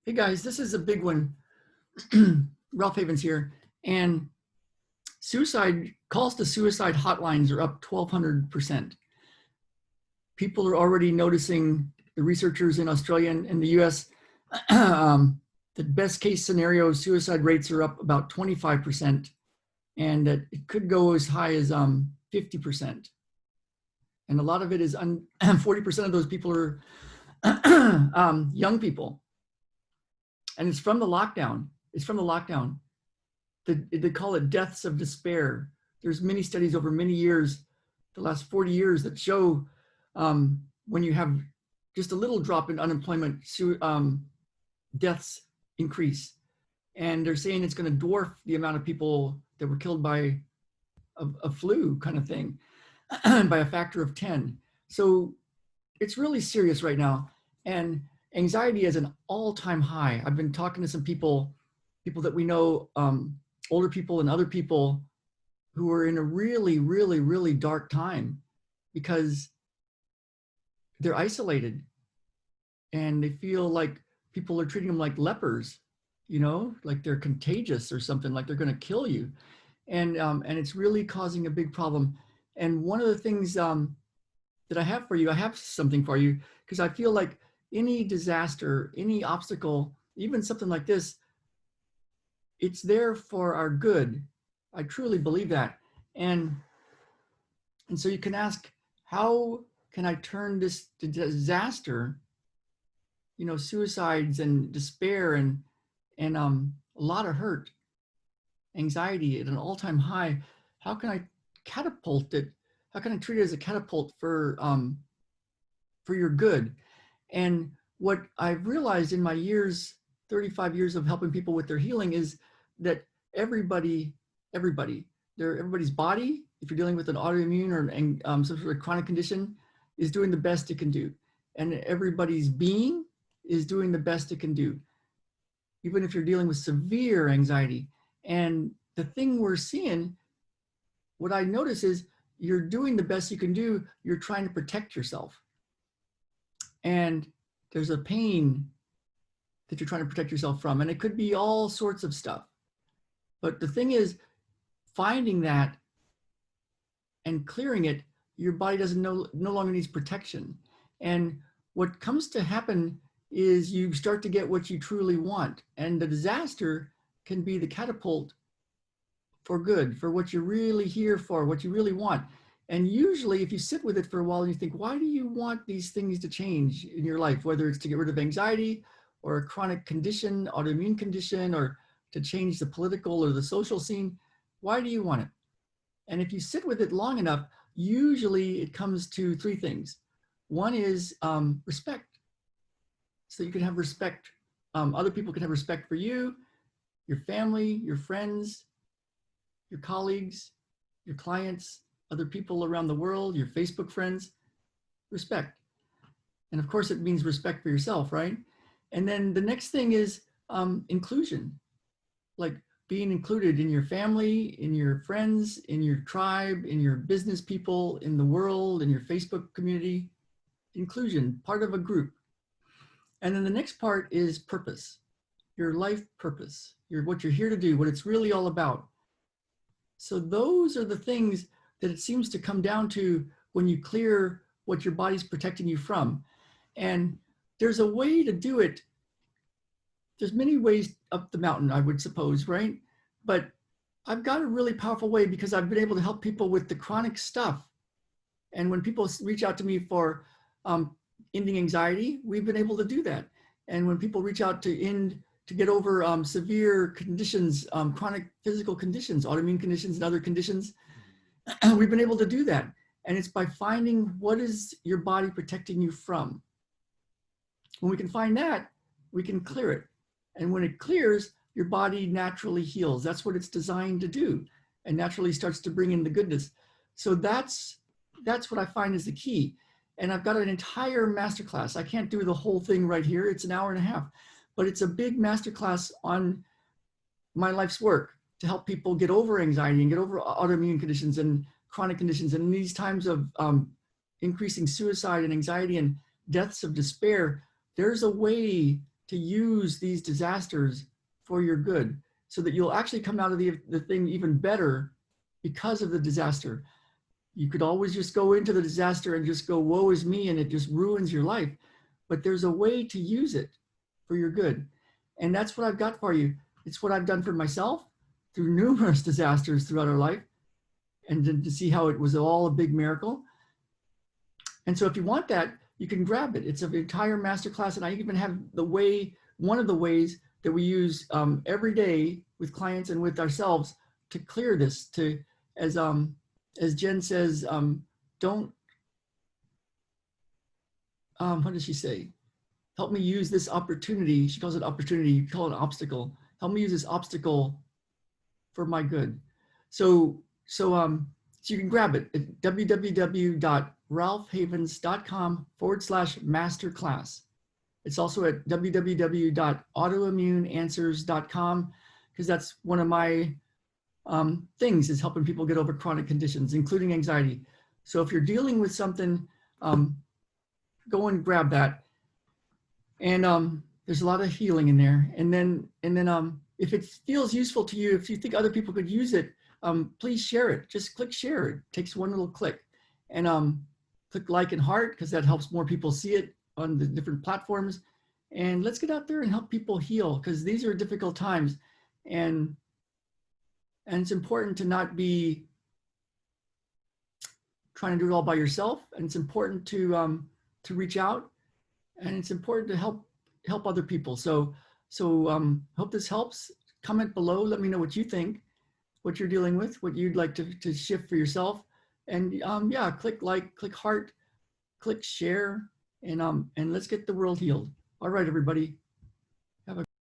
Hey guys, this is a big one. Ralph Havens here. And suicide calls to suicide hotlines are up 1,200%. People are already noticing, the researchers in Australia and the US, the best case scenario suicide rates are up about 25%, and that it could go as high as 50%. And a lot of it is 40% of those people are young people. And it's from the lockdown. It's from the lockdown. They call it deaths of despair. There's many studies over many years, the last 40 years, that show when you have just a little drop in unemployment, deaths increase. And they're saying it's going to dwarf the amount of people that were killed by a flu kind of thing by a factor of 10. So it's really serious right now. And anxiety is an all-time high. I've been talking to some people that we know, older people and other people who are in a really, really, really dark time because they're isolated and they feel like people are treating them like lepers, you know, like they're contagious or something, like they're going to kill you. And it's really causing a big problem. And one of the things that I have for you, I have something for you, because I feel like any disaster, any obstacle, even something like this, it's there for our good. I truly believe that. And so you can ask, how can I turn this disaster, you know, suicides and despair and a lot of hurt, anxiety at an all-time high, how can I catapult it? How can I treat it as a catapult for your good? And what I've realized in my years, 35 years of helping people with their healing, is that everybody's body, if you're dealing with an autoimmune or some sort of chronic condition, is doing the best it can do. And everybody's being is doing the best it can do, even if you're dealing with severe anxiety. And the thing we're seeing, what I notice is you're doing the best you can do. You're trying to protect yourself. And there's a pain that you're trying to protect yourself from. And it could be all sorts of stuff. But the thing is, finding that and clearing it, your body doesn't no longer needs protection. And what comes to happen is you start to get what you truly want. And the disaster can be the catapult for good, for what you're really here for, what you really want. And usually if you sit with it for a while and you think, why do you want these things to change in your life? Whether it's to get rid of anxiety or a chronic condition, autoimmune condition, or to change the political or the social scene, why do you want it? And if you sit with it long enough, usually it comes to three things. One is respect. So you can have respect. Other people can have respect for you, your family, your friends, your colleagues, your clients, other people around the world, your Facebook friends. Respect. And of course it means respect for yourself, right? And then the next thing is inclusion, like being included in your family, in your friends, in your tribe, in your business people, in the world, in your Facebook community. Inclusion, part of a group. And then the next part is purpose, your life purpose, what you're here to do, what it's really all about. So those are the things that it seems to come down to when you clear what your body's protecting you from. And there's a way to do it. There's many ways up the mountain, I would suppose, right? But I've got a really powerful way because I've been able to help people with the chronic stuff. And when people reach out to me for ending anxiety, we've been able to do that. And when people reach out to get over severe conditions, chronic physical conditions, autoimmune conditions and other conditions, we've been able to do that. And it's by finding what is your body protecting you from. When we can find that, we can clear it. And when it clears, your body naturally heals. That's what it's designed to do, and naturally starts to bring in the goodness. So that's what I find is the key. And I've got an entire masterclass. I can't do the whole thing right here. It's an hour and a half, but it's a big masterclass on my life's work to help people get over anxiety and get over autoimmune conditions and chronic conditions. And in these times of increasing suicide and anxiety and deaths of despair, there's a way to use these disasters for your good so that you'll actually come out of the thing even better because of the disaster. You could always just go into the disaster and just go, woe is me, and it just ruins your life. But there's a way to use it for your good. And that's what I've got for you. It's what I've done for myself through numerous disasters throughout our life, and to see how it was all a big miracle. And so if you want that, you can grab it. It's an entire masterclass. And I even have one of the ways that we use every day with clients and with ourselves to clear this, as Jen says, don't, what does she say? Help me use this opportunity. She calls it opportunity. You call it an obstacle. Help me use this obstacle for my good. So you can grab it at www.ralphhavens.com/masterclass. It's also at www.autoimmuneanswers.com, because that's one of my things, is helping people get over chronic conditions, including anxiety. So if you're dealing with something, go and grab that. And there's a lot of healing in there. And then if it feels useful to you, if you think other people could use it, please share it. Just click share. It takes one little click. And click like and heart, because that helps more people see it on the different platforms. And let's get out there and help people heal, because these are difficult times. And it's important to not be trying to do it all by yourself. And it's important to reach out, and it's important to help other people. So hope this helps. Comment below. Let me know what you think, what you're dealing with, what you'd like to shift for yourself. And yeah, click like, click heart, click share, and let's get the world healed. All right, everybody.